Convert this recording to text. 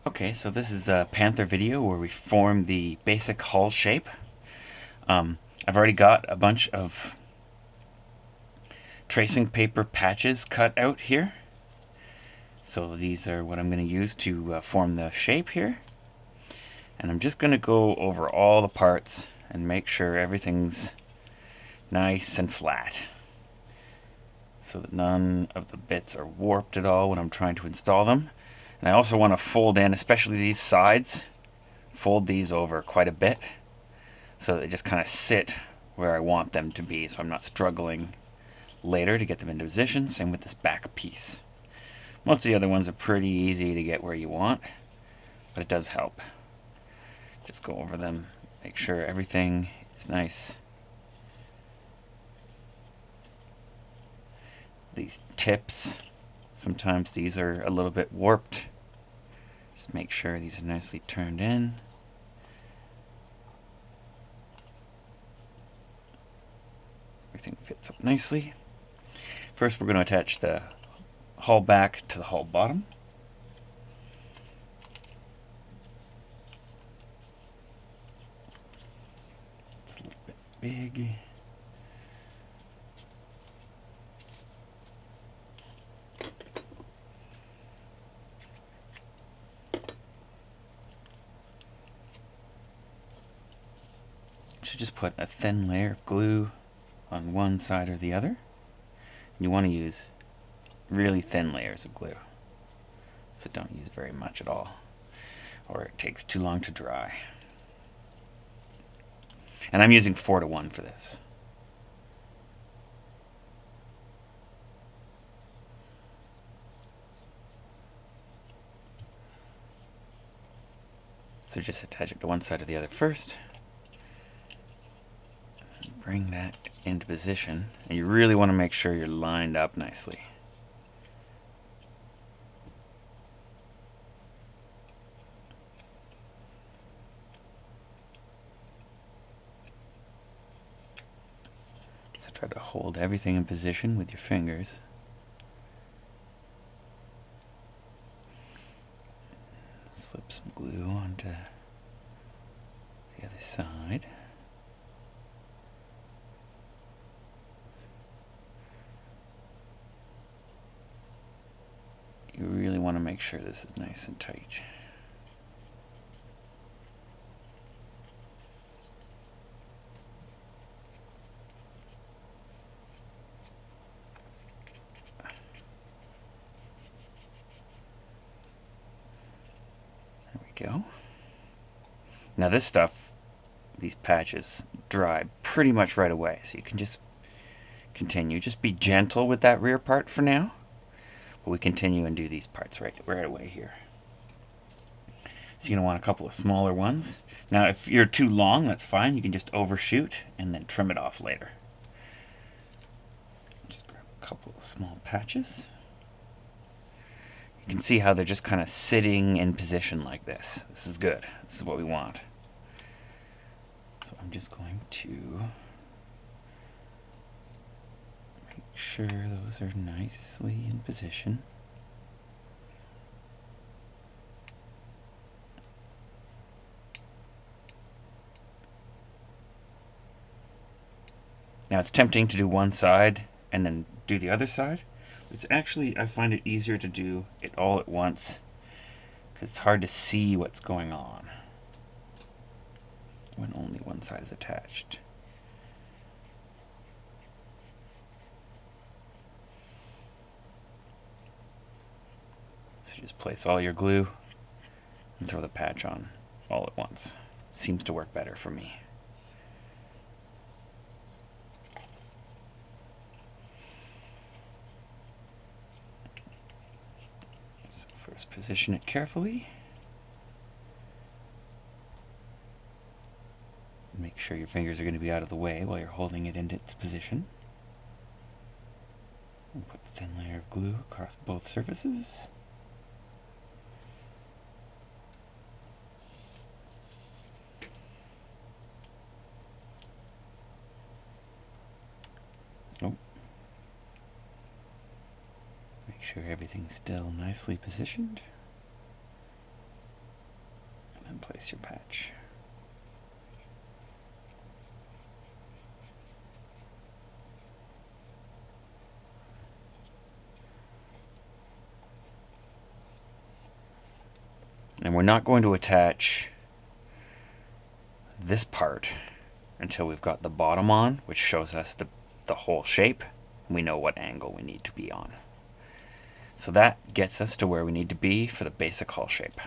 Okay, so this is a Panther video where we form the basic hull shape. I've already got a bunch of tracing paper patches cut out here. So these are what I'm going to use to form the shape here. And I'm just going to go over all the parts and make sure everything's nice and flat, so that none of the bits are warped at all when I'm trying to install them. And I also want to fold in, especially these sides, fold these over quite a bit so that they just kind of sit where I want them to be, so I'm not struggling later to get them into position. Same with this back piece. Most of the other ones are pretty easy to get where you want, but it does help. Just go over them, make sure everything is nice. These tips, sometimes these are a little bit warped. Just make sure these are nicely turned in. Everything fits up nicely. First, we're going to attach the hull back to the hull bottom. It's a little bit big. Should just put a thin layer of glue on one side or the other. You want to use really thin layers of glue, so don't use very much at all, or it takes too long to dry. And I'm using 4:1 for this. So just attach it to one side or the other first. Bring that into position, and you really want to make sure you're lined up nicely. So try to hold everything in position with your fingers. Slip some glue onto the other side. You really want to make sure this is nice and tight. There we go. Now this stuff, these patches, dry pretty much right away, so you can just continue. Just be gentle with that rear part for now. But we continue and do these parts right away here. So you're going to want a couple of smaller ones. Now if you're too long, that's fine. You can just overshoot and then trim it off later. Just grab a couple of small patches. You can see how they're just kind of sitting in position like this. This is good. This is what we want. So I'm just going to make sure those are nicely in position. Now it's tempting to do one side and then do the other side. It's actually, I find it easier to do it all at once because it's hard to see what's going on when only one side is attached. So just place all your glue and throw the patch on all at once. Seems to work better for me. So first position it carefully. Make sure your fingers are going to be out of the way while you're holding it into its position. And put the thin layer of glue across both surfaces. Oh. Make sure everything's still nicely positioned. Place your patch. And we're not going to attach this part until we've got the bottom on, which shows us the whole shape. We know what angle we need to be on. So that gets us to where we need to be for the basic hull shape.